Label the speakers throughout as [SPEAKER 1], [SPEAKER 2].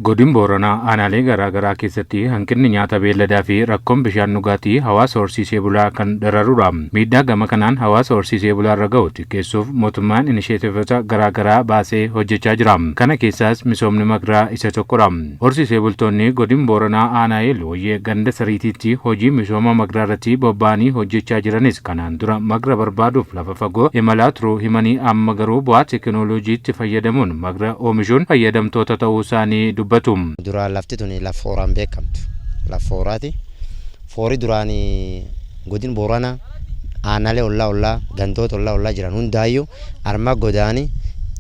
[SPEAKER 1] Godin Booranaa aanaalee garaa garaa keessatti hanqinni nyaata beelladaa fi rakkoon bishaan dhugaatii hawaasa horsiisee bulaa kan dararudha. Miidhaa gama kanaan hawaasa horsiisee bulaa irra ga'u xiqqeessuuf mootummaan inisheetifota garaa garaa baasee hojjechaa jira. Kana keessaas misoomni magraa isa tokkodha. Horsiisee bultoonni godin Booranaa aanaa Eelooyyee ganda sariitiitti hojii misooma magraa irratti bobba'anii hojjechaa jiranis kanaan dura magra barbaaduuf lafa fagoo imalaa turuu himanii amma garuu bu'aa teekinooloojiitti fayyadamuun magra oomishuun fayyadamtoota ta'uu isaanii dubbatu.
[SPEAKER 2] Duraan lafti tuni lafa fooraan beekamtu. Lafa fooraati. Foori duraanii godin Booranaa aanaalee ollaa gandoota ollaa jiran hundaayyuu arma godaanii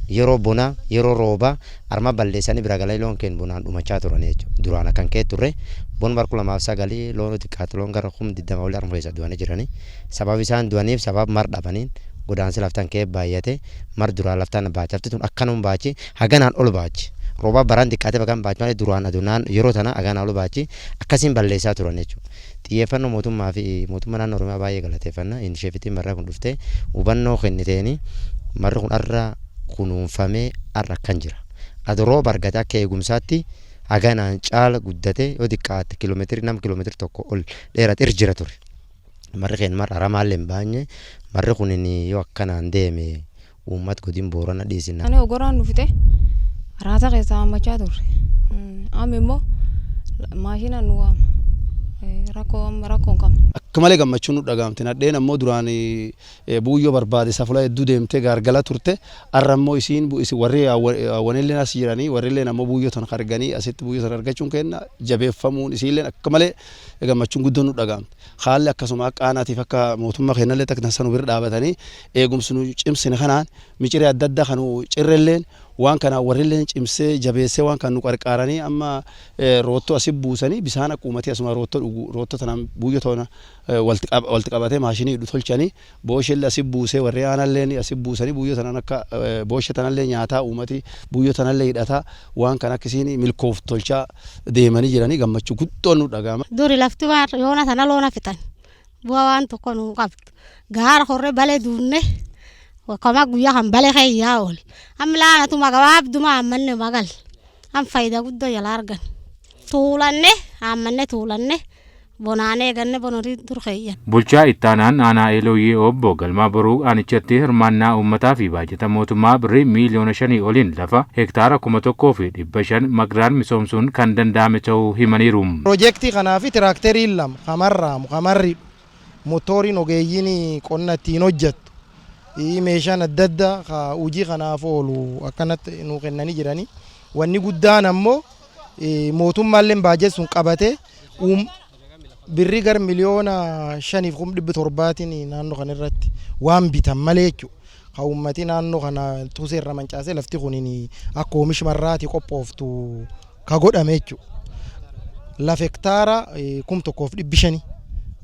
[SPEAKER 2] yeroo bonaa yeroo roobaa arma balleessanii bira galee loon keen bonaan dhumachaa turan jechuudha. Duraan akkan kee turre bon barku lamaaf sagalee loon xiqqaatu loon gara 20 olii arma keessa du'anii jiranii. Sababa isaan du'aniif sababa mar dhabaniin godaansi laftaan kee baay'ate mar duraan laftaan baachafti tun akkanum baachi haganaan ol baachi. Roba baran dikkate bagan baachmale duraan adunaan yeroo tana haganaan ol baachi akkasiin balleessaa turan jechuudha. Xiyyeeffannoo mootummaa fi mootummaa naannoo Oromiyaa baay'ee galateeffannaa inisheefitiin marra kun dhuftee hubannoo kenniteeni marri kun arra kunuunfamee arra kan jira. Aduroo bargate akka eegumsaatti haganaan caala guddate yoo xiqqaate kiiloomeetirii tokko ol dheerate jira ture. Marri keen marra ramaallee hin baanye marri kun yoo akkanaan deeme uummata godin Booranaa dhiisina.
[SPEAKER 3] Ani ogoraan dhufte raata keessa hammachaa turre. Amma immoo maashina nu rakkoon qabna.
[SPEAKER 4] Akka malee gammachuun nu dhagaamte nadheen ammoo duraan buuyyoo barbaade safula hedduu deemtee gaargala turte arra ammoo isiin warri awwanillee as jiranii warrillee ammoo buuyyoo tan arganii asitti buuyyoo tan argachuun kenna jabeeffamuun isiillee akka malee gammachuun guddoon nu dhagaamte. Haalli akkasuma akka aanaatiif akka mootummaa kennallee takna bira dhaabatanii eegumsi nu cimsine kanaan miciree adda addaa kan cirrelleen waan kana warrilleen cimsee jabeessee waan kan nu qarqaaranii amma roottoo asii buusanii bishaan aquumati asuma roottoo tanaan buuyyoo toona walti qabatee maashinii tolchanii booshellee asii buusee warri aanallee asii buusanii buuyyoo tanaan akka booshe tanallee nyaataa uumati buuyyoo tanallee hidhataa waan kan akkasiin milkoof tolchaa deemanii jiranii gammachuu guddoon nu dhagaama.
[SPEAKER 5] Duri lafti yoona tana loona fitan bu'aa waan tokko nu qabdu gaara horre balee duunne. Wakama guyyaa kan balee kayyaa oole. Am laanatu magabaabduma ammanne magal. Am faayidaa guddoo jala argan. Tuulanne bonaanee ganne bonorii turkeeyyan.
[SPEAKER 1] Bulchaa ittaanaan aanaa Eelooyyee obbo Galmaa Boruu aanichatti hirmaannaa uummataa fi baajata mootummaa birrii miiliyoona 5 oliin lafa hektaara 1,500 magraan misoomsuun kan danda'ame ta'uu himaniiru.
[SPEAKER 6] Piroojeektii kanaaf tiraakteriin lama kamarri motoriin ogeeyyiin qonna ittiin hojjettu. Meeshaan adda addaa hojii kanaaf oolu akkanatti nu kennanii jiranii. Wanni guddaan ammoo mootummaallee baajet sun qabatee birrii gar miliyoona 5,700 naannoo kana irratti waan bitan malee jechuudha. Ka uummati naannoo kana tuuseerra mancaasee lafti kun akka oomisha marraati qophooftu ka godhame jechuudha. Lafa hektaara 1,500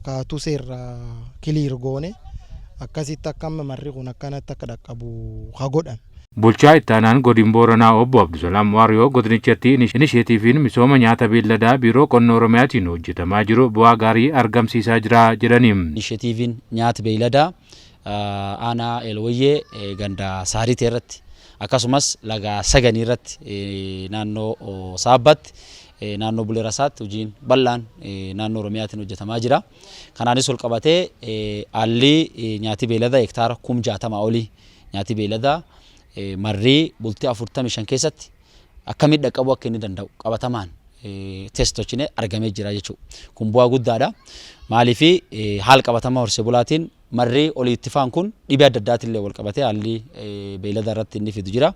[SPEAKER 6] ka tuuseerra kiliir goone. Akkasitti akkama marri kun akkanatti akka dhaqqabu haa godhan.
[SPEAKER 1] Bulchaa ittaanaan godin Booranaa obbo Abdusalaam Waariyoo godinichatti inisheetiifiin misooma nyaata beelladaa biiroo qonna Oromiyaatiin hojjetamaa jiru bu'aa gaarii argamsiisaa jira jedhaniiru.
[SPEAKER 7] Inisheetiifiin nyaata beelladaa aanaa Eelooyyee ganda Saariitee irratti akkasumas laga Saganii irratti naannoo Saabbatti naannoo Bulee Rasaatti hojiin bal'aan naannoo Oromiyaatiin hojjetamaa jira. Kanaanis ol qabatee haalli nyaati beelladaa hektaara 60,000 olii nyaati beelladaa marrii bultii 45 keessatti akkamitti dhaqqabuu akka inni danda'u qabatamaan teestochinee argamee jira jechuudha. Kun bu'aa guddaadha. Maaliif haal qabatamaa horsee bulaatiin marrii olii ittifaan kun dhibee adda addaatillee wal qabatee haalli beelladaa irratti inni fidu jira.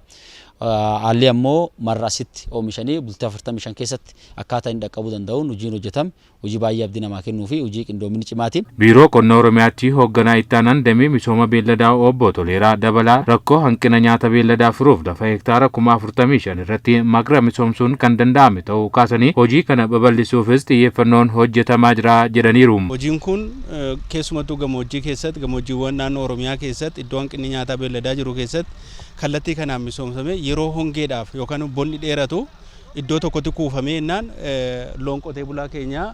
[SPEAKER 7] Haalli ammoo marra asitti oomishanii bultii 45 keessatti akkaataa inni dhaqqabuu danda'uun hojiin hojjetame hojii baay'ee abdii namaa kennuu fi hojii qindoominni cimaatiin.
[SPEAKER 1] Biiroo qonna Oromiyaatti hoogganaa ittaanaan damee misooma beelladaa obbo Toleeraa Dabalaa rakkoo hanqina nyaata beelladaa furuuf lafa hektaara 45,000 irratti magra misoomsuun kan danda'ame ta'uu kaasanii hojii kana babal'isuufis xiyyeeffannoon hojjetamaa jira jedhaniiru.
[SPEAKER 8] Hojiin kun keessumattuu gammoojjii keessatti gammoojjiiwwan naannoo Oromiyaa keessatti iddoo hanqinni nyaata beelladaa jiru keessatti kallattii kanaan misoomsame yeroo hongeedhaaf yookaan bonni dheeratu iddoo tokkotti kuufamee innaan loon qotee bulaa keenyaa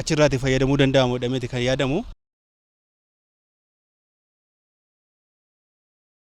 [SPEAKER 8] achirraati fayyadamuu danda'amu jedhameeti kan yaadamu.